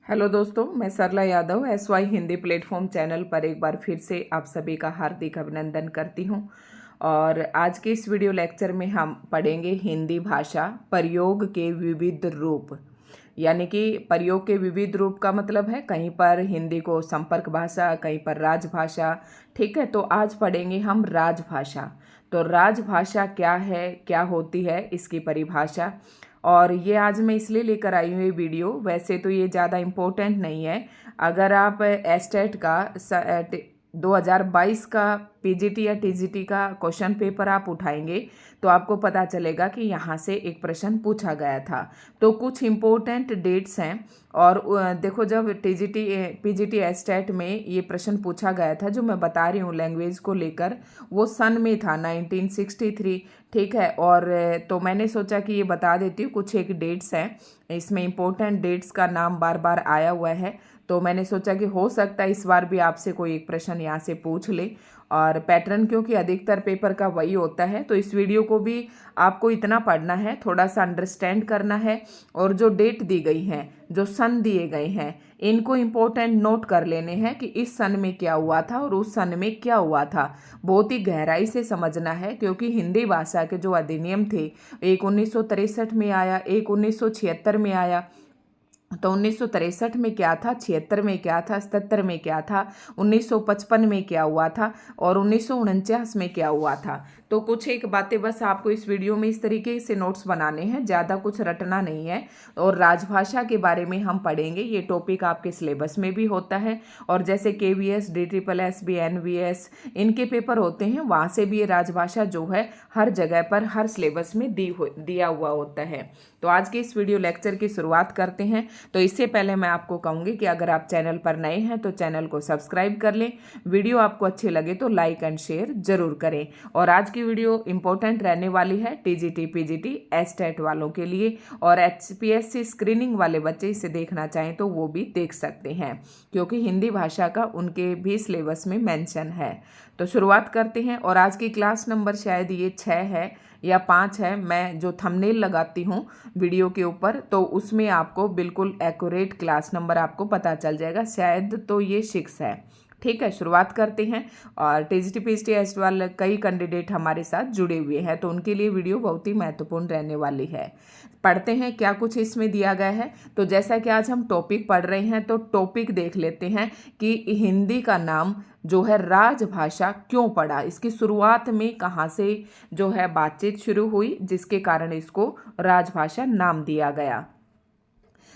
Hello दोस्तों, मैं Sarla Yadav SY Hindi platform channel पर एक बार फिर से आप सभी का हार्दिक अभिनंदन करती हूं। और आज के इस वीडियो लेक्चर में हम पढ़ेंगे हिंदी भाषा प्रयोग के विविध रूप। यानी कि प्रयोग के विविध रूप का मतलब है कहीं पर हिंदी को संपर्क भाषा, कहीं पर राजभाषा। ठीक है, तो आज पढ़ेंगे हम राजभाषा। तो राजभाषा क्या है, क्या होती है, इसकी परिभाषा। और ये आज मैं इसलिए लेकर आई हूँ ये वीडियो, वैसे तो ये ज़्यादा इम्पोर्टेंट नहीं है। अगर आप एस्टेट का 2022 का पीजीटी या टीजीटी का क्वेश्चन पेपर आप उठाएंगे तो आपको पता चलेगा कि यहाँ से एक प्रश्न पूछा गया था। तो कुछ इम्पोर्टेंट डेट्स हैं। और देखो, जब टीजीटी पीजीटी एस्टेट में ये प्रश्न पूछा गया था जो मैं बता रही हूँ लैंग्वेज को लेकर, वो सन में था 1963। ठीक है, और तो मैंने सोचा कि ये बता देती हूँ। कुछ एक डेट्स हैं, इसमें इम्पोर्टेंट डेट्स का नाम बार बार आया हुआ है, तो मैंने सोचा कि हो सकता है इस बार भी आपसे कोई एक प्रश्न यहाँ से पूछ ले। और पैटर्न क्योंकि अधिकतर पेपर का वही होता है, तो इस वीडियो को भी आपको इतना पढ़ना है, थोड़ा सा अंडरस्टैंड करना है। और जो डेट दी गई हैं, जो सन दिए गए हैं, इनको इम्पोर्टेंट नोट कर लेने हैं कि इस सन में क्या हुआ था और उस सन में क्या हुआ था। बहुत ही गहराई से समझना है, क्योंकि हिंदी भाषा के जो अधिनियम थे, एक 1963 में आया, एक 1976 में आया। तो 1963 में क्या था, 76 में क्या था, 77 में क्या था, 1955 में क्या हुआ था और 1949 में क्या हुआ था। तो कुछ एक बातें बस आपको इस वीडियो में इस तरीके से नोट्स बनाने हैं, ज़्यादा कुछ रटना नहीं है। और राजभाषा के बारे में हम पढ़ेंगे, ये टॉपिक आपके सिलेबस में भी होता है। और जैसे KVS, DSSS, NVS, इनके पेपर होते हैं, वहाँ से भी ये राजभाषा जो है हर जगह पर हर सिलेबस में दिया हुआ होता है। तो आज के इस वीडियो लेक्चर की शुरुआत करते हैं। तो इससे पहले मैं आपको कहूँगी कि अगर आप चैनल पर नए हैं तो चैनल को सब्सक्राइब कर लें। वीडियो आपको अच्छी लगे तो लाइक एंड शेयर जरूर करें। और आज की वीडियो इंपॉर्टेंट रहने वाली है टीजीटी पीजीटी एस्टेट वालों के लिए, और HPSC स्क्रीनिंग वाले बच्चे इसे देखना चाहें तो वो भी देख सकते हैं, क्योंकि हिंदी भाषा का उनके भी सिलेबस में मेंशन है। तो शुरुआत करते हैं। और आज की क्लास नंबर शायद ये 6 है या 5 है। मैं जो थंबनेल लगाती हूँ वीडियो के ऊपर, तो उसमें आपको बिल्कुल एक्यूरेट क्लास नंबर आपको पता चल जाएगा। शायद तो ये 6 है। ठीक है, शुरुआत करते हैं। और टीजीटी पीजीटी एस्ट वाले कई कैंडिडेट हमारे साथ जुड़े हुए हैं, तो उनके लिए वीडियो बहुत ही महत्वपूर्ण रहने वाली है। पढ़ते हैं क्या कुछ इसमें दिया गया है। तो जैसा कि आज हम टॉपिक पढ़ रहे हैं, तो टॉपिक देख लेते हैं कि हिंदी का नाम जो है राजभाषा क्यों पड़ा, इसकी शुरुआत में कहाँ से जो है बातचीत शुरू हुई जिसके कारण इसको राजभाषा नाम दिया गया।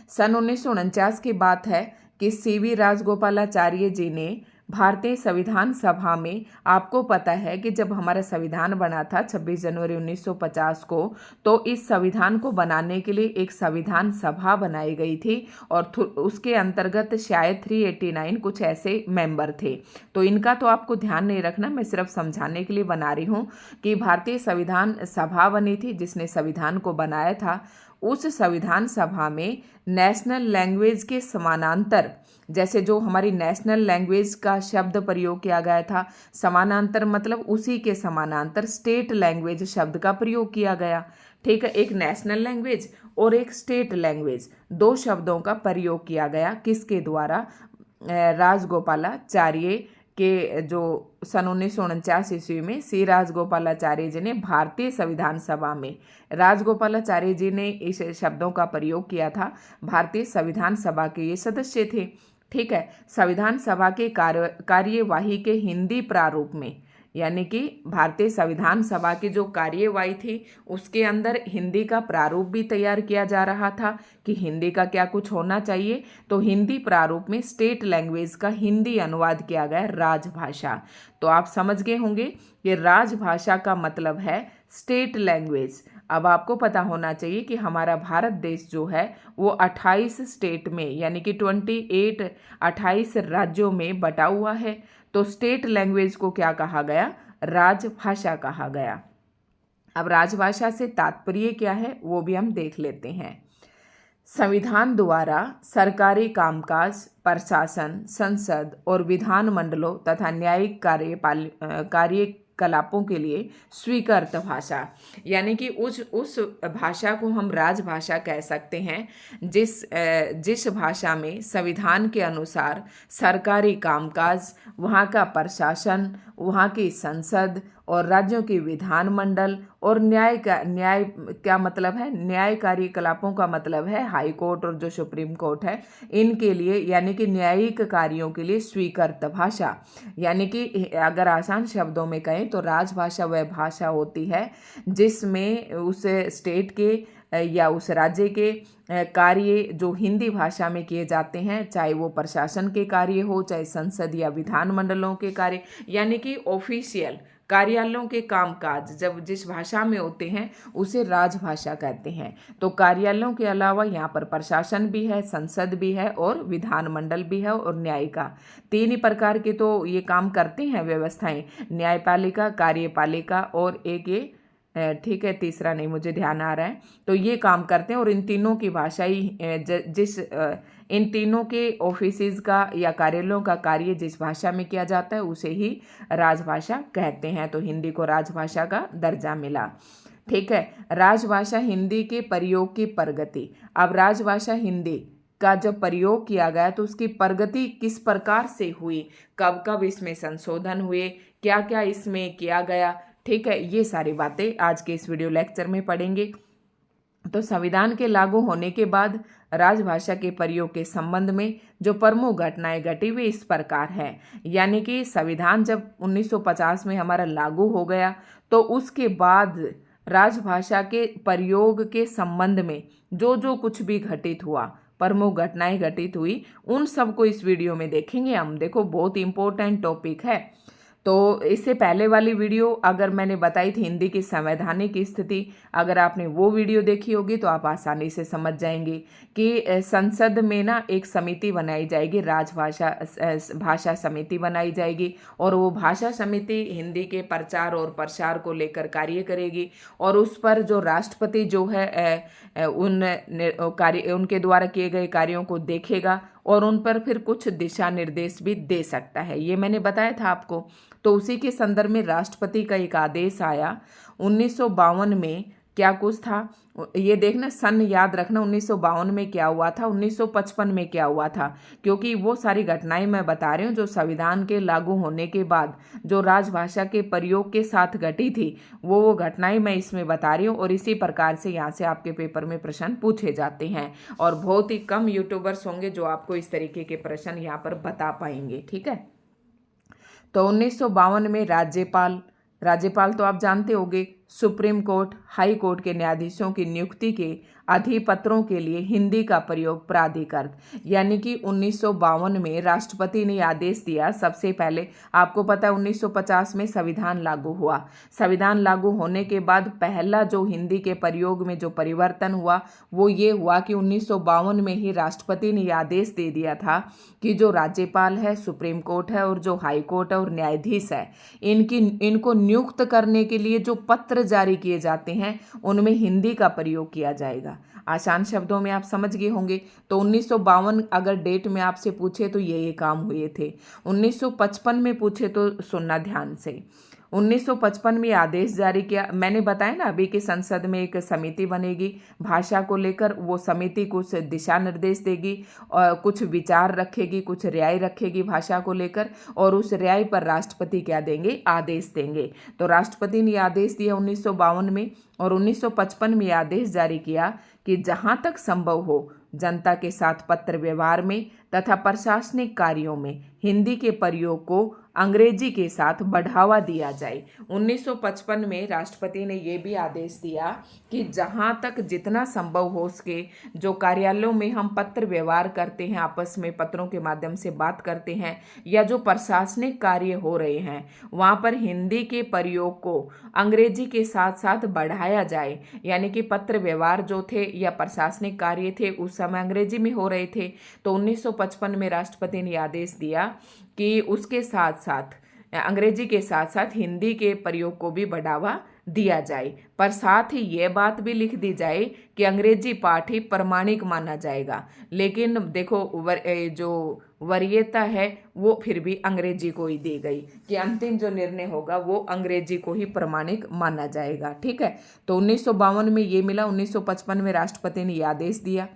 सन 1949 की बात है कि CV राजगोपालाचार्य जी ने भारतीय संविधान सभा में, आपको पता है कि जब हमारा संविधान बना था 26 जनवरी 1950 को, तो इस संविधान को बनाने के लिए एक संविधान सभा बनाई गई थी। और उसके अंतर्गत शायद 389 कुछ ऐसे मेंबर थे। तो इनका तो आपको ध्यान नहीं रखना, मैं सिर्फ समझाने के लिए बना रही हूँ कि भारतीय संविधान सभा बनी थी जिसने संविधान को बनाया था। उस संविधान सभा में नेशनल लैंग्वेज के समानांतर, जैसे जो हमारी नेशनल लैंग्वेज का शब्द प्रयोग किया गया था, समानांतर मतलब उसी के समानांतर स्टेट लैंग्वेज शब्द का प्रयोग किया गया। ठीक है, एक नेशनल लैंग्वेज और एक स्टेट लैंग्वेज, दो शब्दों का प्रयोग किया गया। किसके द्वारा? राजगोपालाचार्य के, जो सन 1949 ईस्वी में C राजगोपालाचार्य जी ने भारतीय संविधान सभा में, राजगोपालाचार्य जी ने इस शब्दों का प्रयोग किया था। भारतीय संविधान सभा के ये सदस्य थे। ठीक है, संविधान सभा के कार्यवाही के हिंदी प्रारूप में, यानी कि भारतीय संविधान सभा की जो कार्यवाही थी उसके अंदर हिंदी का प्रारूप भी तैयार किया जा रहा था कि हिंदी का क्या कुछ होना चाहिए। तो हिंदी प्रारूप में स्टेट लैंग्वेज का हिंदी अनुवाद किया गया राजभाषा। तो आप समझ गए होंगे कि राजभाषा का मतलब है स्टेट लैंग्वेज। अब आपको पता होना चाहिए कि हमारा भारत देश जो है वो 28 स्टेट में, यानी कि 28 राज्यों में बटा हुआ है। तो स्टेट लैंग्वेज को क्या कहा गया? राजभाषा कहा गया। अब राजभाषा से तात्पर्य क्या है वो भी हम देख लेते हैं। संविधान द्वारा सरकारी कामकाज, प्रशासन, संसद और विधान मंडलों तथा न्यायिक कार्य क्रियाकलापों के लिए स्वीकृत भाषा, यानी कि उस भाषा को हम राजभाषा कह सकते हैं जिस भाषा में संविधान के अनुसार सरकारी कामकाज, वहाँ का प्रशासन, वहाँ की संसद और राज्यों की विधानमंडल और न्याय क्या मतलब है, न्याय कार्यकलापों का मतलब है हाई कोर्ट और जो सुप्रीम कोर्ट है इनके लिए, यानी कि न्यायिक कार्यों के लिए स्वीकृत भाषा। यानी कि अगर आसान शब्दों में कहें तो राजभाषा वह भाषा होती है जिसमें उस स्टेट के या उस राज्य के कार्य जो हिंदी भाषा में किए जाते हैं, चाहे वो प्रशासन के कार्य हो, चाहे संसद या विधानमंडलों के कार्य, यानी कि ऑफिशियल कार्यालयों के कामकाज जब जिस भाषा में होते हैं उसे राजभाषा कहते हैं। तो कार्यालयों के अलावा यहाँ पर प्रशासन भी है, संसद भी है और विधानमंडल भी है और न्यायिका, तीन ही प्रकार के तो ये काम करते हैं व्यवस्थाएं, न्यायपालिका, कार्यपालिका और एक ये ठीक है तीसरा नहीं मुझे ध्यान आ रहा है। तो ये काम करते हैं और इन तीनों की भाषा ही इन तीनों के ऑफिसेज का या कार्यालयों का कार्य जिस भाषा में किया जाता है उसे ही राजभाषा कहते हैं। तो हिंदी को राजभाषा का दर्जा मिला। ठीक है, राजभाषा हिंदी के प्रयोग की प्रगति। अब राजभाषा हिंदी का जब प्रयोग किया गया तो उसकी प्रगति किस प्रकार से हुई, कब कब इसमें संशोधन हुए, क्या क्या इसमें किया गया, ठीक है, ये सारी बातें आज के इस वीडियो लेक्चर में पढ़ेंगे। तो संविधान के लागू होने के बाद राजभाषा के प्रयोग के संबंध में जो प्रमुख घटनाएं घटी हुई इस प्रकार है। यानी कि संविधान जब 1950 में हमारा लागू हो गया तो उसके बाद राजभाषा के प्रयोग के संबंध में जो जो कुछ भी घटित हुआ, प्रमुख घटनाएं घटित हुई, उन सबको इस वीडियो में देखेंगे हम। देखो बहुत इंपॉर्टेंट टॉपिक है। तो इससे पहले वाली वीडियो अगर मैंने बताई थी हिंदी की संवैधानिक स्थिति, अगर आपने वो वीडियो देखी होगी तो आप आसानी से समझ जाएंगे कि संसद में ना एक समिति बनाई जाएगी, भाषा समिति बनाई जाएगी और वो भाषा समिति हिंदी के प्रचार और प्रसार को लेकर कार्य करेगी और उस पर जो राष्ट्रपति जो है उनके द्वारा किए गए कार्यों को देखेगा और उन पर फिर कुछ दिशा निर्देश भी दे सकता है। ये मैंने बताया था आपको। तो उसी के संदर्भ में राष्ट्रपति का एक आदेश आया 1952 में। क्या कुछ था ये देखना, सन याद रखना 1952 में क्या हुआ था, 1955 में क्या हुआ था, क्योंकि वो सारी घटनाएं मैं बता रही हूँ जो संविधान के लागू होने के बाद जो राजभाषा के प्रयोग के साथ घटी थी वो घटनाएं मैं इसमें बता रही हूँ। और इसी प्रकार से यहाँ से आपके पेपर में प्रश्न पूछे जाते हैं और बहुत ही कम यूट्यूबर्स होंगे जो आपको इस तरीके के प्रश्न यहाँ पर बता पाएंगे। ठीक है, तो 1952 में राज्यपाल तो आप जानते होंगे, सुप्रीम कोर्ट, हाई कोर्ट के न्यायाधीशों की नियुक्ति के अधिपत्रों के लिए हिंदी का प्रयोग प्राधिकृत, यानी कि 1952 में राष्ट्रपति ने आदेश दिया। सबसे पहले आपको पता है 1950 में संविधान लागू हुआ। संविधान लागू होने के बाद पहला जो हिंदी के प्रयोग में जो परिवर्तन हुआ वो ये हुआ कि 1952 में ही राष्ट्रपति ने आदेश दे दिया था कि जो राज्यपाल है, सुप्रीम कोर्ट है और जो हाई कोर्ट है और न्यायाधीश है, इनको नियुक्त करने के लिए जो पत्र जारी किए जाते हैं उनमें हिंदी का प्रयोग किया जाएगा। आसान शब्दों में आप समझ गए होंगे। तो 1952 अगर डेट में आपसे पूछे तो ये काम हुए थे। 1955 में पूछे तो सुनना ध्यान से। 1955 में आदेश जारी किया। मैंने बताया ना अभी कि संसद में एक समिति बनेगी भाषा को लेकर, वो समिति कुछ दिशा निर्देश देगी और कुछ विचार रखेगी, कुछ राय रखेगी भाषा को लेकर और उस राय पर राष्ट्रपति क्या देंगे, आदेश देंगे। तो राष्ट्रपति ने आदेश दिया 1952 में और 1955 में आदेश जारी किया कि जहां तक संभव हो जनता के साथ पत्र व्यवहार में तथा प्रशासनिक कार्यों में हिंदी के प्रयोग को अंग्रेजी के साथ बढ़ावा दिया जाए। 1955 में राष्ट्रपति ने ये भी आदेश दिया कि जहां तक जितना संभव हो सके जो कार्यालयों में हम पत्र व्यवहार करते हैं, आपस में पत्रों के माध्यम से बात करते हैं या जो प्रशासनिक कार्य हो रहे हैं वहां पर हिंदी के प्रयोग को अंग्रेजी के साथ साथ बढ़ाया जाए। यानी कि पत्र व्यवहार जो थे या प्रशासनिक कार्य थे उस समय अंग्रेजी में हो रहे थे। तो 1955 में राष्ट्रपति ने आदेश दिया कि उसके साथ साथ अंग्रेजी के साथ साथ हिंदी के प्रयोग को भी बढ़ावा दिया जाए, पर साथ ही ये बात भी लिख दी जाए कि अंग्रेजी पाठ ही प्रमाणिक माना जाएगा। लेकिन देखो जो वरीयता है वो फिर भी अंग्रेजी को ही दी गई कि अंतिम जो निर्णय होगा वो अंग्रेजी को ही प्रमाणिक माना जाएगा। ठीक है, तो 1952 में ये मिला। 1955 में राष्ट्रपति ने ये आदेश दिया।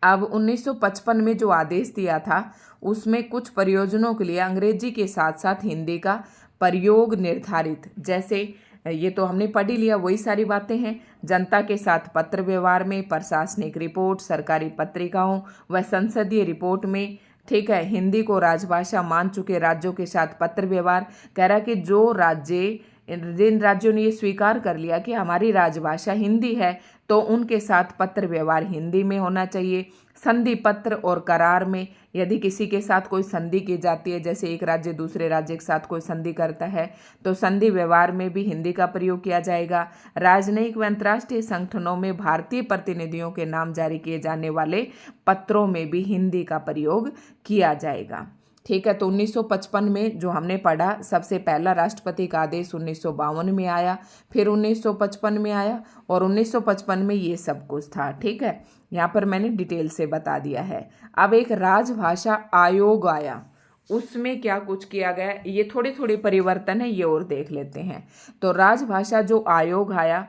अब 1955 में जो आदेश दिया था उसमें कुछ प्रयोजनों के लिए अंग्रेजी के साथ साथ हिंदी का प्रयोग निर्धारित, जैसे ये तो हमने पढ़ ही लिया, वही सारी बातें हैं। जनता के साथ पत्र व्यवहार में, प्रशासनिक रिपोर्ट, सरकारी पत्रिकाओं व संसदीय रिपोर्ट में। ठीक है, हिंदी को राजभाषा मान चुके राज्यों के साथ पत्र व्यवहार। कह रहा कि जो राज्य, जिन राज्यों ने ये स्वीकार कर लिया कि हमारी राजभाषा हिंदी है तो उनके साथ पत्र व्यवहार हिंदी में होना चाहिए। संधि पत्र और करार में, यदि किसी के साथ कोई संधि की जाती है, जैसे एक राज्य दूसरे राज्य के साथ कोई संधि करता है, तो संधि व्यवहार में भी हिंदी का प्रयोग किया जाएगा। राजनयिक व अंतर्राष्ट्रीय संगठनों में भारतीय प्रतिनिधियों के नाम जारी किए जाने वाले पत्रों में भी हिंदी का प्रयोग किया जाएगा। ठीक है, तो 1955 में जो हमने पढ़ा, सबसे पहला राष्ट्रपति का आदेश 1952 में आया, फिर 1955 में आया और 1955 में ये सब कुछ था। ठीक है, यहाँ पर मैंने डिटेल से बता दिया है। अब एक राजभाषा आयोग आया, उसमें क्या कुछ किया गया, ये थोड़े थोड़े परिवर्तन है, ये और देख लेते हैं। तो राजभाषा जो आयोग आया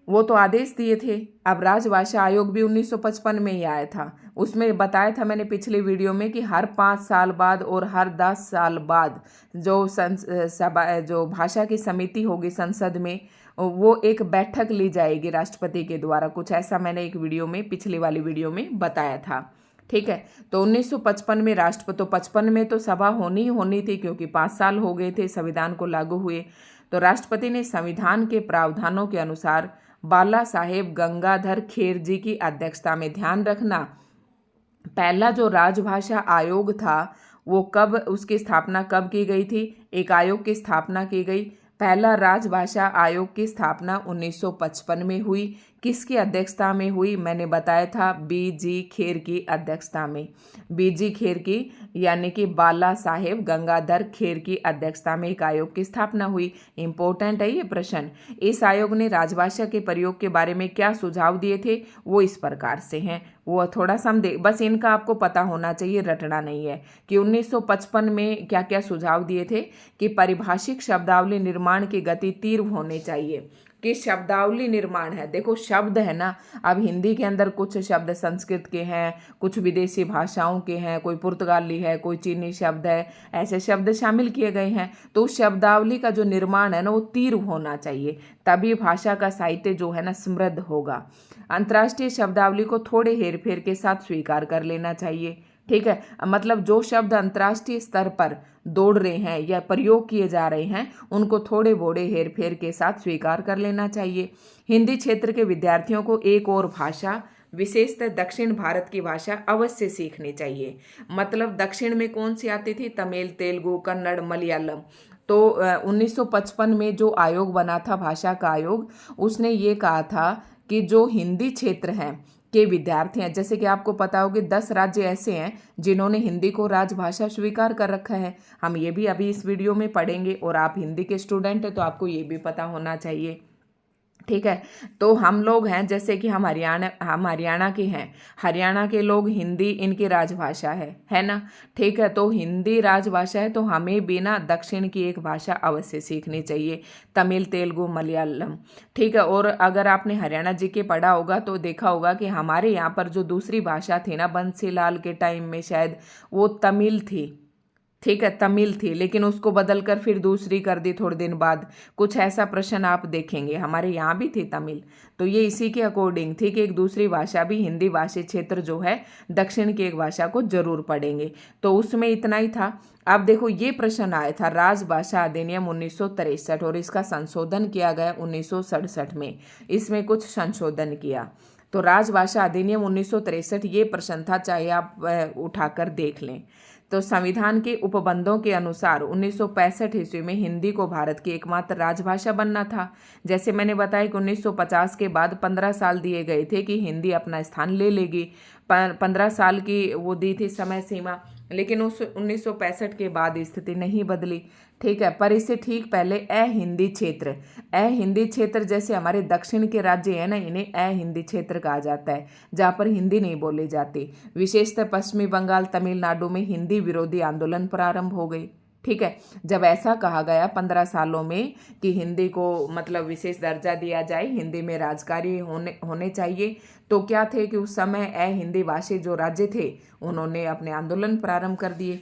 वो तो आदेश दिए थे, अब राजभाषा आयोग भी 1955 में ही आया था। उसमें बताया था मैंने पिछले वीडियो में कि हर 5 साल बाद और हर 10 साल बाद जो भाषा की समिति होगी संसद में, वो एक बैठक ली जाएगी राष्ट्रपति के द्वारा। कुछ ऐसा मैंने एक वीडियो में, पिछली वाली वीडियो में बताया था। ठीक है, तो 1955 में राष्ट्रपति, तो 55 में तो सभा होनी ही होनी थी क्योंकि 5 साल हो गए थे संविधान को लागू हुए। तो राष्ट्रपति ने संविधान के प्रावधानों के अनुसार बाला साहेब गंगाधर खेरजी की अध्यक्षता में, ध्यान रखना पहला जो राजभाषा आयोग था वो कब, उसकी स्थापना कब की गई थी, एक आयोग की स्थापना की गई। पहला राजभाषा आयोग की स्थापना 1955 में हुई। किसकी अध्यक्षता में हुई, मैंने बताया था बीजी खेर की अध्यक्षता में। बीजी खेर की यानी कि बाला साहेब गंगाधर खेर की अध्यक्षता में एक आयोग की स्थापना हुई। इंपॉर्टेंट है ये प्रश्न। इस आयोग ने राजभाषा के प्रयोग के बारे में क्या सुझाव दिए थे, वो इस प्रकार से हैं, वो थोड़ा सा हम बस इनका आपको पता होना चाहिए, रटना नहीं है कि 1955 में क्या क्या सुझाव दिए थे कि पारिभाषिक शब्दावली निर्माण की गति तीव्र होनी चाहिए। कि शब्दावली निर्माण है, देखो शब्द है ना, अब हिंदी के अंदर कुछ शब्द संस्कृत के हैं, कुछ विदेशी भाषाओं के हैं, कोई पुर्तगाली है, कोई चीनी शब्द है, ऐसे शब्द शामिल किए गए हैं। तो उस शब्दावली का जो निर्माण है ना वो तीव्र होना चाहिए, तभी भाषा का साहित्य जो है ना समृद्ध होगा। अंतर्राष्ट्रीय शब्दावली को थोड़े हेरफेर के साथ स्वीकार कर लेना चाहिए। ठीक है, मतलब जो शब्द अंतर्राष्ट्रीय स्तर पर दौड़ रहे हैं या प्रयोग किए जा रहे हैं उनको थोड़े बोड़े हेरफेर के साथ स्वीकार कर लेना चाहिए। हिंदी क्षेत्र के विद्यार्थियों को एक और भाषा, विशेषतः दक्षिण भारत की भाषा अवश्य सीखनी चाहिए। मतलब दक्षिण में कौन सी आती थी, तमिल, तेलुगु, कन्नड़, मलयालम। तो 1955 में जो आयोग बना था, भाषा का आयोग, उसने ये कहा था कि जो हिंदी क्षेत्र हैं के विद्यार्थी हैं, जैसे कि आपको पता हो कि 10 राज्य ऐसे हैं जिन्होंने हिंदी को राजभाषा स्वीकार कर रखा है। हम ये भी अभी इस वीडियो में पढ़ेंगे और आप हिंदी के स्टूडेंट हैं तो आपको ये भी पता होना चाहिए। ठीक है, तो हम लोग हैं जैसे कि हम हरियाणा के हैं, हरियाणा के लोग हिंदी इनकी राजभाषा है ना। ठीक है, तो हिंदी राजभाषा है तो हमें भी ना दक्षिण की एक भाषा अवश्य सीखनी चाहिए, तमिल, तेलुगु, मलयालम। ठीक है, और अगर आपने हरियाणा जी के पढ़ा होगा तो देखा होगा कि हमारे यहाँ पर जो दूसरी भाषा थी ना बंसीलाल के टाइम में, शायद वो तमिल थी। ठीक है, तमिल थी, लेकिन उसको बदलकर फिर दूसरी कर दी थोड़े दिन बाद। कुछ ऐसा प्रश्न आप देखेंगे, हमारे यहाँ भी थी तमिल, तो ये इसी के अकॉर्डिंग थी कि एक दूसरी भाषा भी, हिंदी भाषी क्षेत्र जो है दक्षिण की एक भाषा को जरूर पढ़ेंगे। तो उसमें इतना ही था। अब देखो ये प्रश्न आया था राजभाषा अधिनियम 1963 और इसका संशोधन किया गया 1967 में। इसमें कुछ संशोधन किया। तो राजभाषा अधिनियम 1963 ये प्रश्न था, चाहे आप उठाकर देख लें। तो संविधान के उपबंधों के अनुसार 1965 ईस्वी में हिंदी को भारत की एकमात्र राजभाषा बनना था। जैसे मैंने बताया कि 1950 के बाद 15 साल दिए गए थे कि हिंदी अपना स्थान ले लेगी, 15 साल की वो दी थी समय सीमा। लेकिन उस 1965 के बाद स्थिति नहीं बदली। ठीक है, पर इससे ठीक पहले अहिंदी क्षेत्र जैसे हमारे दक्षिण के राज्य हैं ना, इन्हें अहिंदी क्षेत्र कहा जाता है, जहाँ पर हिंदी नहीं बोली जाती। विशेषतः पश्चिमी बंगाल, तमिलनाडु में हिंदी विरोधी आंदोलन प्रारंभ हो गई। ठीक है, जब ऐसा कहा गया 15 सालों में कि हिंदी को मतलब विशेष दर्जा दिया जाए, हिंदी में राजकार्य होने चाहिए, तो क्या थे कि उस समय अहिंदी भाषी जो राज्य थे उन्होंने अपने आंदोलन प्रारंभ कर दिए।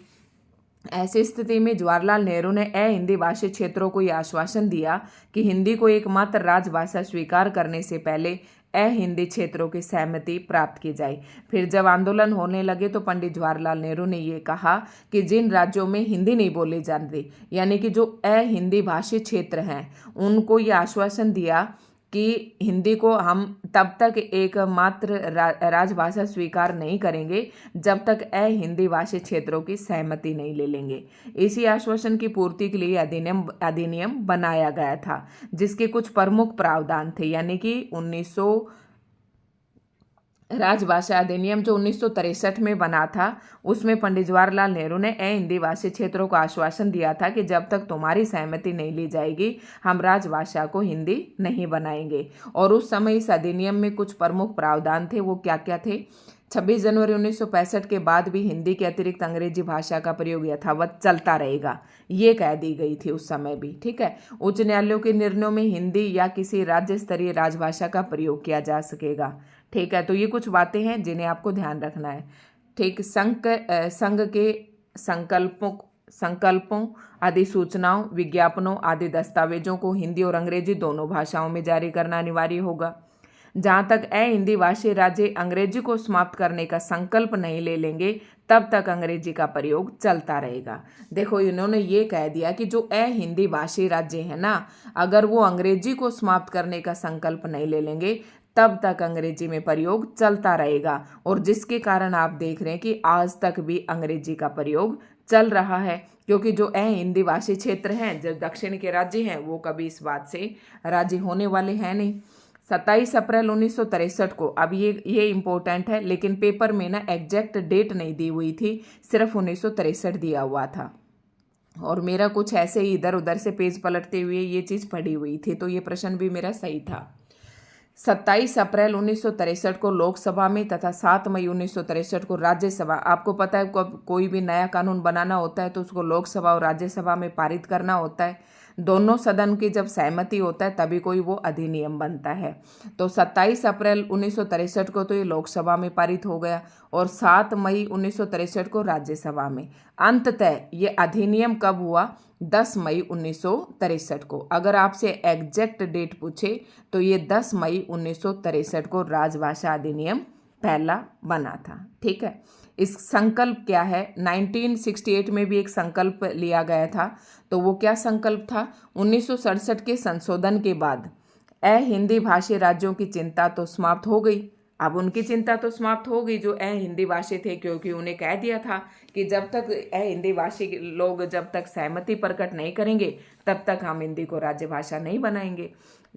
ऐसी स्थिति में जवाहरलाल नेहरू ने अहिंदी भाषी क्षेत्रों को यह आश्वासन दिया कि हिंदी को एकमात्र राजभाषा स्वीकार करने से पहले अहिंदी क्षेत्रों की सहमति प्राप्त की जाए। फिर जब आंदोलन होने लगे तो पंडित जवाहरलाल नेहरू ने ये कहा कि जिन राज्यों में हिंदी नहीं बोली जाती, यानी कि जो अहिंदी भाषी क्षेत्र हैं, उनको ये आश्वासन दिया कि हिंदी को हम तब तक एकमात्र राजभाषा स्वीकार नहीं करेंगे जब तक अहिंदी भाषी क्षेत्रों की सहमति नहीं ले लेंगे। इसी आश्वासन की पूर्ति के लिए अधिनियम बनाया गया था, जिसके कुछ प्रमुख प्रावधान थे, यानी कि राजभाषा अधिनियम जो 1963 में बना था, उसमें पंडित जवाहरलाल नेहरू ने अहिंदी भाषी क्षेत्रों को आश्वासन दिया था कि जब तक तुम्हारी सहमति नहीं ली जाएगी हम राजभाषा को हिंदी नहीं बनाएंगे। और उस समय इस अधिनियम में कुछ प्रमुख प्रावधान थे, वो क्या क्या थे। 26 जनवरी 1965 के बाद भी हिंदी के अतिरिक्त अंग्रेजी भाषा का प्रयोग यथावत चलता रहेगा, ये कह दी गई थी उस समय भी। ठीक है, उच्च न्यायालयों के निर्णयों में हिंदी या किसी राज्य स्तरीय राजभाषा का प्रयोग किया जा सकेगा। ठीक है, तो ये कुछ बातें हैं जिन्हें आपको ध्यान रखना है। ठीक, संघ के संकल्पों आदि सूचनाओं, विज्ञापनों आदि दस्तावेजों को हिंदी और अंग्रेजी दोनों भाषाओं में जारी करना अनिवार्य होगा। जहाँ तक अहिंदी भाषी राज्य अंग्रेजी को समाप्त करने का संकल्प नहीं ले लेंगे, तब तक अंग्रेजी का प्रयोग चलता रहेगा। देखो, इन्होंने ये कह दिया कि जो अहिंदी भाषी राज्य है ना, अगर वो अंग्रेजी को समाप्त करने का संकल्प नहीं ले लेंगे तब तक अंग्रेजी में प्रयोग चलता रहेगा। और जिसके कारण आप देख रहे हैं कि आज तक भी अंग्रेजी का प्रयोग चल रहा है, क्योंकि जो अहिंदी भाषी क्षेत्र हैं, जो दक्षिण के राज्य हैं, वो कभी इस बात से राजी होने वाले हैं नहीं। 27 अप्रैल 1963 को, अब ये इम्पोर्टेंट है, लेकिन पेपर में ना एग्जैक्ट डेट नहीं दी हुई थी, सिर्फ 1963 दिया हुआ था। और मेरा कुछ ऐसे ही इधर उधर से पेज पलटते हुए ये चीज़ पढ़ी हुई थी, तो ये प्रश्न भी मेरा सही था। 27 अप्रैल 1963 को लोकसभा में तथा 7 मई 1963 को राज्यसभा, आपको पता है कोई भी नया कानून बनाना होता है तो उसको लोकसभा और राज्यसभा में पारित करना होता है। दोनों सदन की जब सहमति होता है तभी कोई वो अधिनियम बनता है। तो 27 अप्रैल 1963 को तो ये लोकसभा में पारित हो गया और 7 मई 1963 को राज्यसभा में। अंततः ये अधिनियम कब हुआ? 10 मई 1963 को। अगर आपसे एग्जैक्ट डेट पूछे तो ये 10 मई 1963 को राजभाषा अधिनियम पहला बना था। ठीक है, इस संकल्प क्या है? 1968 में भी एक संकल्प लिया गया था, तो वो क्या संकल्प था? 1967 के संशोधन के बाद अहिंदी भाषी राज्यों की चिंता तो समाप्त हो गई। अब उनकी चिंता तो समाप्त हो गई जो अहिंदी भाषी थे, क्योंकि उन्हें कह दिया था कि जब तक अहिंदी भाषी लोग जब तक सहमति प्रकट नहीं करेंगे तब तक हम हिंदी को राज्य भाषा नहीं बनाएंगे।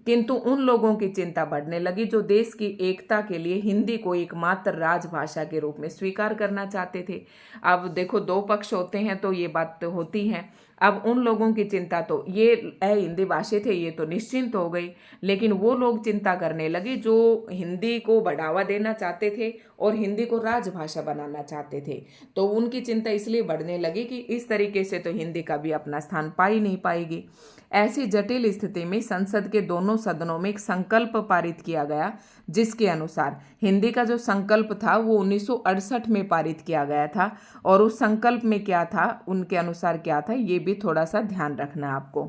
किंतु उन लोगों की चिंता बढ़ने लगी जो देश की एकता के लिए हिंदी को एकमात्र राजभाषा के रूप में स्वीकार करना चाहते थे। अब देखो, दो पक्ष होते हैं तो ये बात तो होती है। अब उन लोगों की चिंता, तो ये हिंदी भाषी थे ये तो निश्चिंत हो गई, लेकिन वो लोग चिंता करने लगे जो हिंदी को बढ़ावा देना चाहते थे और हिंदी को राजभाषा बनाना चाहते थे। तो उनकी चिंता इसलिए बढ़ने लगी कि इस तरीके से तो हिंदी का भी अपना स्थान पा ही नहीं पाएगी। ऐसी जटिल स्थिति में संसद के दोनों सदनों में एक संकल्प पारित किया गया, जिसके अनुसार हिंदी का जो संकल्प था वो 1968 में पारित किया गया था। और उस संकल्प में क्या था, उनके अनुसार क्या था, ये भी थोड़ा सा ध्यान रखना है आपको,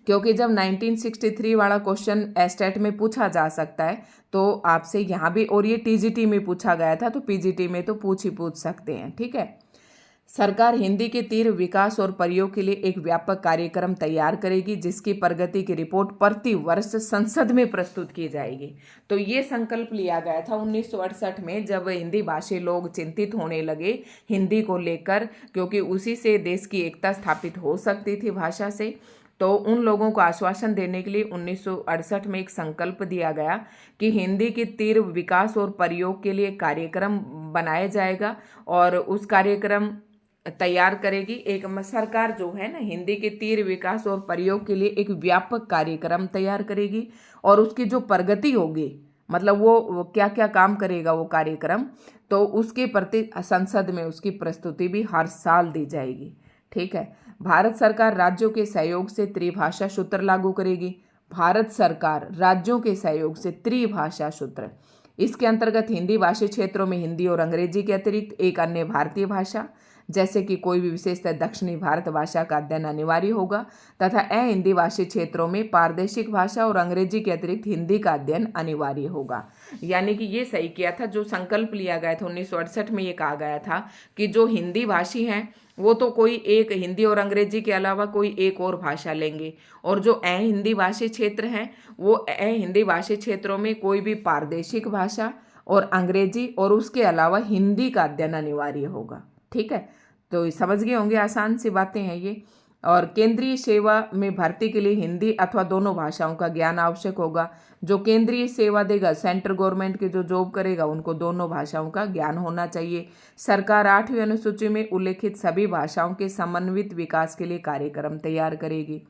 क्योंकि जब 1963 वाला क्वेश्चन एस्टेट में पूछा जा सकता है तो आपसे यहाँ भी, और ये टीजीटी में पूछा गया था तो पीजीटी में तो पूछ सकते हैं। ठीक है, सरकार हिंदी के तीव्र विकास और प्रयोग के लिए एक व्यापक कार्यक्रम तैयार करेगी, जिसकी प्रगति की रिपोर्ट प्रति वर्ष संसद में प्रस्तुत की जाएगी। तो ये संकल्प लिया गया था 1968 में, जब हिंदी भाषी लोग चिंतित होने लगे हिंदी को लेकर, क्योंकि उसी से देश की एकता स्थापित हो सकती थी भाषा से। तो उन लोगों को आश्वासन देने के लिए 1968 में एक संकल्प दिया गया कि हिंदी के तीव्र विकास और प्रयोग के लिए कार्यक्रम बनाया जाएगा और उस कार्यक्रम तैयार करेगी। एक सरकार जो है ना, हिंदी के तीव्र विकास और प्रयोग के लिए एक व्यापक कार्यक्रम तैयार करेगी और उसकी जो प्रगति होगी, मतलब वो क्या क्या काम करेगा वो कार्यक्रम, तो उसके प्रति संसद में उसकी प्रस्तुति भी हर साल दी जाएगी। ठीक है। भारत सरकार राज्यों के सहयोग से त्रिभाषा सूत्र लागू करेगी। भारत सरकार राज्यों के सहयोग से त्रिभाषा सूत्र, इसके अंतर्गत हिंदी भाषी क्षेत्रों में हिंदी और अंग्रेजी के अतिरिक्त एक अन्य भारतीय भाषा, जैसे कि कोई भी विशेषतः दक्षिणी भारत भाषा का अध्ययन अनिवार्य होगा तथा हिंदी भाषी क्षेत्रों में प्रादेशिक भाषा और अंग्रेजी के अतिरिक्त हिंदी का अध्ययन अनिवार्य होगा। यानी कि ये सही किया था, जो संकल्प लिया गया था 1968 में, ये कहा गया था कि जो हिंदी भाषी हैं वो तो कोई एक हिंदी और अंग्रेजी के अलावा कोई एक और भाषा लेंगे, और जो हिंदी भाषी क्षेत्र हैं वो हिंदी भाषी क्षेत्रों में कोई भी प्रादेशिक भाषा और अंग्रेजी और उसके अलावा हिंदी का अध्ययन अनिवार्य होगा। ठीक है, तो समझ गए होंगे, आसान सी बातें हैं ये। और केंद्रीय सेवा में भर्ती के लिए हिंदी अथवा दोनों भाषाओं का ज्ञान आवश्यक होगा। जो केंद्रीय सेवा देगा, सेंट्रल गवर्नमेंट के जो जॉब करेगा, उनको दोनों भाषाओं का ज्ञान होना चाहिए। सरकार 8वीं अनुसूची में उल्लेखित सभी भाषाओं के समन्वित विकास के लिए कार्यक्रम तैयार करेगी।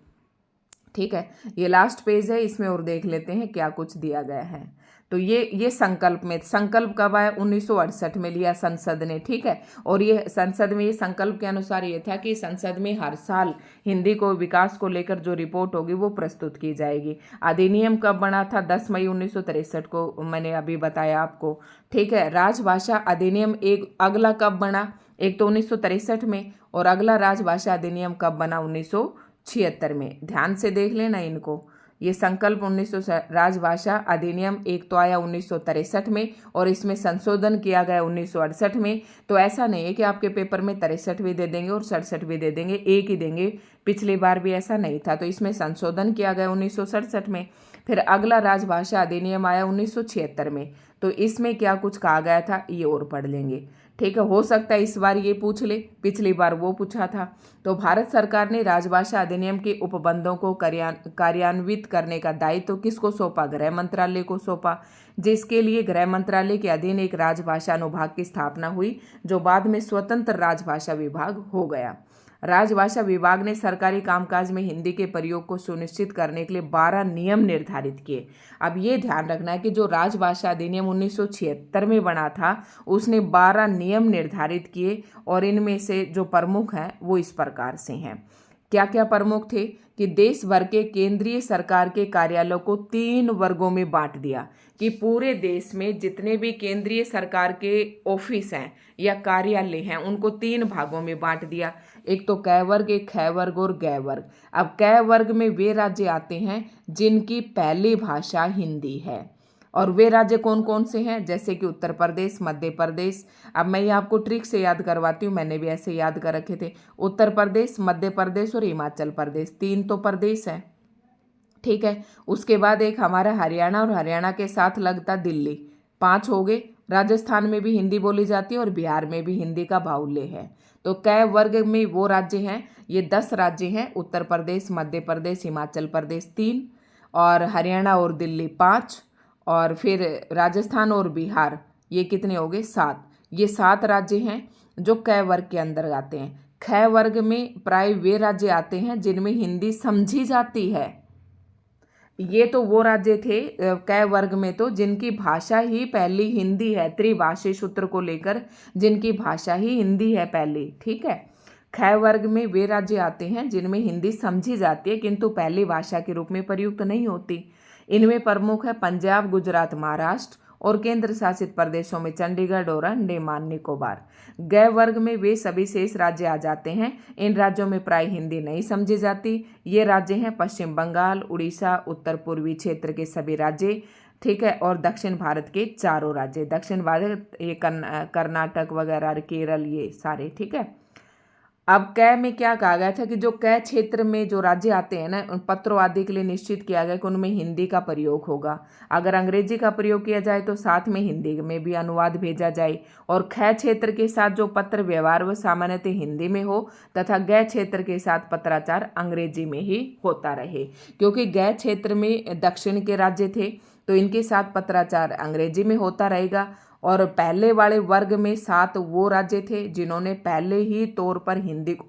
ठीक है, ये लास्ट पेज है, इसमें और देख लेते हैं क्या कुछ दिया गया है। तो ये संकल्प में, संकल्प कब आया? 1968 में लिया संसद ने। ठीक है, और ये संसद में, ये संकल्प के अनुसार ये था कि संसद में हर साल हिंदी को विकास को लेकर जो रिपोर्ट होगी वो प्रस्तुत की जाएगी। अधिनियम कब बना था? 10 मई 1963 को, मैंने अभी बताया आपको। ठीक है, राजभाषा अधिनियम एक अगला कब बना? एक तो 1963 में, और अगला राजभाषा अधिनियम कब बना? 1976 में। ध्यान से देख लेना इनको। ये संकल्प 1900 राजभाषा अधिनियम एक तो आया 1963 में और इसमें संशोधन किया गया 1968 में। तो ऐसा नहीं है कि आपके पेपर में 63 भी दे देंगे और 67 भी दे देंगे, एक ही देंगे। पिछली बार भी ऐसा नहीं था, तो इसमें संशोधन किया गया 1967 में। फिर अगला राजभाषा अधिनियम आया 1976 में। तो इसमें क्या कुछ कहा गया था ये और पढ़ लेंगे। ठीक है, हो सकता है इस बार ये पूछ ले, पिछली बार वो पूछा था। तो भारत सरकार ने राजभाषा अधिनियम के उपबंधों को कार्यान्वित करने का दायित्व किसको सौंपा? गृह मंत्रालय को सौंपा, जिसके लिए गृह मंत्रालय के अधीन एक राजभाषा अनुभाग की स्थापना हुई, जो बाद में स्वतंत्र राजभाषा विभाग हो गया। राजभाषा विभाग ने सरकारी कामकाज में हिंदी के प्रयोग को सुनिश्चित करने के लिए 12 नियम निर्धारित किए। अब ये ध्यान रखना है कि जो राजभाषा अधिनियम 1976 में बना था, उसने 12 नियम निर्धारित किए, और इनमें से जो प्रमुख हैं वो इस प्रकार से हैं। क्या क्या प्रमुख थे? कि देश भर के केंद्रीय सरकार के कार्यालयों को 3 वर्गों में बांट दिया, कि पूरे देश में जितने भी केंद्रीय सरकार के ऑफिस हैं या कार्यालय हैं उनको 3 भागों में बांट दिया। एक तो क वर्ग, एक ख वर्ग और ग वर्ग। अब क वर्ग में वे राज्य आते हैं जिनकी पहली भाषा हिंदी है, और वे राज्य कौन कौन से हैं? जैसे कि उत्तर प्रदेश, मध्य प्रदेश। अब मैं ये आपको ट्रिक से याद करवाती हूँ, मैंने भी ऐसे याद कर रखे थे। उत्तर प्रदेश, मध्य प्रदेश और हिमाचल प्रदेश, 3 तो प्रदेश हैं। ठीक है, उसके बाद एक हमारा हरियाणा, और हरियाणा के साथ लगता दिल्ली, 5 हो गए। राजस्थान में भी हिंदी बोली जाती है और बिहार में भी हिंदी का बाहुल्य है। तो क वर्ग में वो राज्य हैं, ये 10 राज्य हैं। उत्तर प्रदेश, मध्य प्रदेश, हिमाचल प्रदेश 3, और हरियाणा और दिल्ली 5, और फिर राजस्थान और बिहार, ये कितने हो गए? 7। ये 7 राज्य हैं जो क वर्ग के अंदर आते हैं। ख वर्ग में प्राय वे राज्य आते हैं जिनमें हिंदी समझी जाती है। ये तो वो राज्य थे क वर्ग में तो जिनकी भाषा ही पहली हिंदी है, त्रिभाषी सूत्र को लेकर जिनकी भाषा ही हिंदी है पहली। ठीक है, ख वर्ग में वे राज्य आते हैं जिनमें हिंदी समझी जाती है किंतु पहली भाषा के रूप में प्रयुक्त नहीं होती। इनमें प्रमुख है पंजाब, गुजरात, महाराष्ट्र, और केंद्र शासित प्रदेशों में चंडीगढ़ और अंडमान निकोबार। ग वर्ग में वे सभी शेष राज्य आ जाते हैं। इन राज्यों में प्राय हिंदी नहीं समझी जाती। ये राज्य हैं पश्चिम बंगाल, उड़ीसा, उत्तर पूर्वी क्षेत्र के सभी राज्य। ठीक है, और दक्षिण भारत के 4 राज्य। दक्षिण भारत ये कर्नाटक वगैरह, केरल, ये सारे। ठीक है, अब क में क्या कहा गया था कि जो क क्षेत्र में जो राज्य आते हैं ना, उन पत्रों आदि के लिए निश्चित किया गया कि उनमें हिंदी का प्रयोग होगा। अगर अंग्रेजी का प्रयोग किया जाए तो साथ में हिंदी में भी अनुवाद भेजा जाए, और ख क्षेत्र के साथ जो पत्र व्यवहार व सामान्यतः हिंदी में हो तथा ग क्षेत्र के साथ पत्राचार अंग्रेजी में ही होता रहे। क्योंकि ग क्षेत्र में दक्षिण के राज्य थे तो इनके साथ पत्राचार अंग्रेजी में होता रहेगा। और पहले वाले वर्ग में 7 वो राज्य थे जिन्होंने पहले ही तौर पर हिंदी को,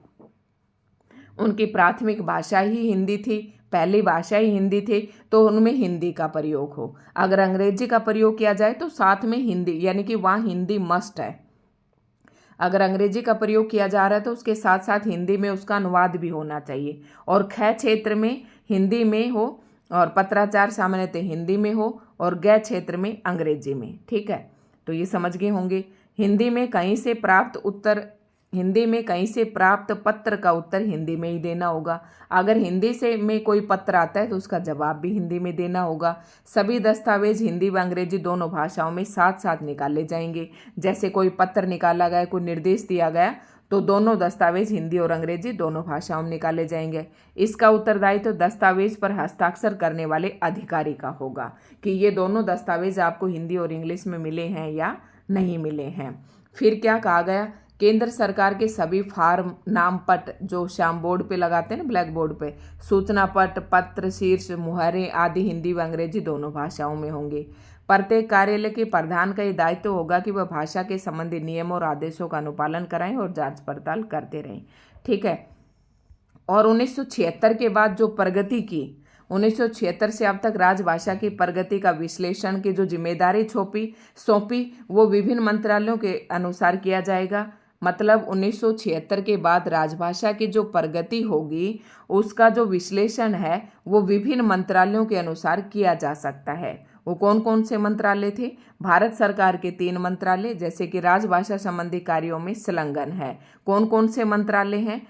उनकी प्राथमिक भाषा ही हिंदी थी, पहली भाषा ही हिंदी थी, तो उनमें हिंदी का प्रयोग हो। अगर अंग्रेजी का प्रयोग किया जाए तो साथ में हिंदी, यानी कि वहाँ हिंदी मस्ट है। अगर अंग्रेजी का प्रयोग किया जा रहा है तो उसके साथ साथ हिंदी में उसका अनुवाद भी होना चाहिए। और ख क्षेत्र में हिंदी में हो, और पत्राचार सामान्यतः हिंदी में हो, और ग क्षेत्र में अंग्रेजी में। ठीक है, तो ये समझ गए होंगे। हिंदी में कहीं से प्राप्त पत्र का उत्तर हिंदी में ही देना होगा। अगर हिंदी से में कोई पत्र आता है तो उसका जवाब भी हिंदी में देना होगा। सभी दस्तावेज हिंदी व अंग्रेजी दोनों भाषाओं में साथ साथ निकाले जाएंगे। जैसे कोई पत्र निकाला गया, कोई निर्देश दिया गया, तो दोनों दस्तावेज हिंदी और अंग्रेजी दोनों भाषाओं में निकाले जाएंगे। इसका उत्तरदायित्व तो दस्तावेज पर हस्ताक्षर करने वाले अधिकारी का होगा कि ये दोनों दस्तावेज आपको हिंदी और इंग्लिश में मिले हैं या नहीं मिले हैं। फिर क्या कहा गया, केंद्र सरकार के सभी फार्म, नाम पट जो श्याम बोर्ड पे लगाते हैं ना, ब्लैक बोर्ड पे, सूचना पट, पत्र, शीर्ष, मुहरें आदि हिंदी व अंग्रेजी दोनों भाषाओं में होंगे। प्रत्येक कार्यालय के प्रधान का ये दायित्व होगा कि वह भाषा के संबंधी नियमों और आदेशों का अनुपालन कराएं और जांच पड़ताल करते रहें। ठीक है। और 1976 के बाद जो प्रगति की, 1976 से अब तक राजभाषा की प्रगति का विश्लेषण की जो जिम्मेदारी सौंपी वो विभिन्न मंत्रालयों के अनुसार किया जाएगा। मतलब 1976 के बाद राजभाषा की जो प्रगति होगी उसका जो विश्लेषण है वो विभिन्न मंत्रालयों के अनुसार किया जा सकता है। वो कौन कौन से मंत्रालय थे? भारत सरकार के 3 मंत्रालय, जैसे कि राजभाषा संबंधी कार्यों में संलग्न है। कौन कौन से मंत्रालय हैं?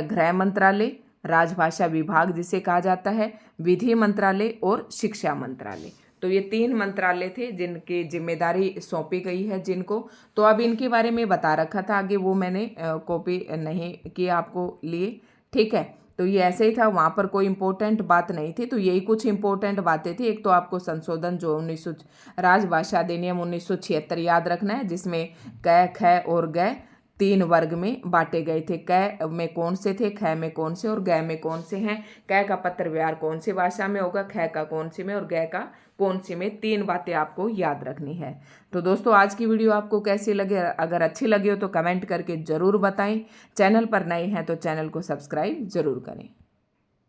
गृह मंत्रालय, राजभाषा विभाग जिसे कहा जाता है, विधि मंत्रालय और शिक्षा मंत्रालय। तो ये 3 मंत्रालय थे जिनकी जिम्मेदारी सौंपी गई है जिनको। तो अब इनके बारे में बता रखा था, आगे वो मैंने कॉपी नहीं की आपको लिए। ठीक है, तो ये ऐसे ही था, वहाँ पर कोई इंपॉर्टेंट बात नहीं थी। तो यही कुछ इंपॉर्टेंट बातें थी। एक तो आपको संशोधन जो राजभाषा अधिनियम 1976 याद रखना है, जिसमें क, ख और ग 3 वर्ग में बांटे गए थे। क में कौन से थे, ख में कौन से और ग में कौन से हैं। क का पत्र व्यवहार कौन सी भाषा में होगा, ख का कौन सी में और ग का कौन सी में। 3 बातें आपको याद रखनी है। तो दोस्तों आज की वीडियो आपको कैसी लगे? अगर अच्छी लगी हो तो कमेंट करके ज़रूर बताएं। चैनल पर नए हैं तो चैनल को सब्सक्राइब जरूर करें।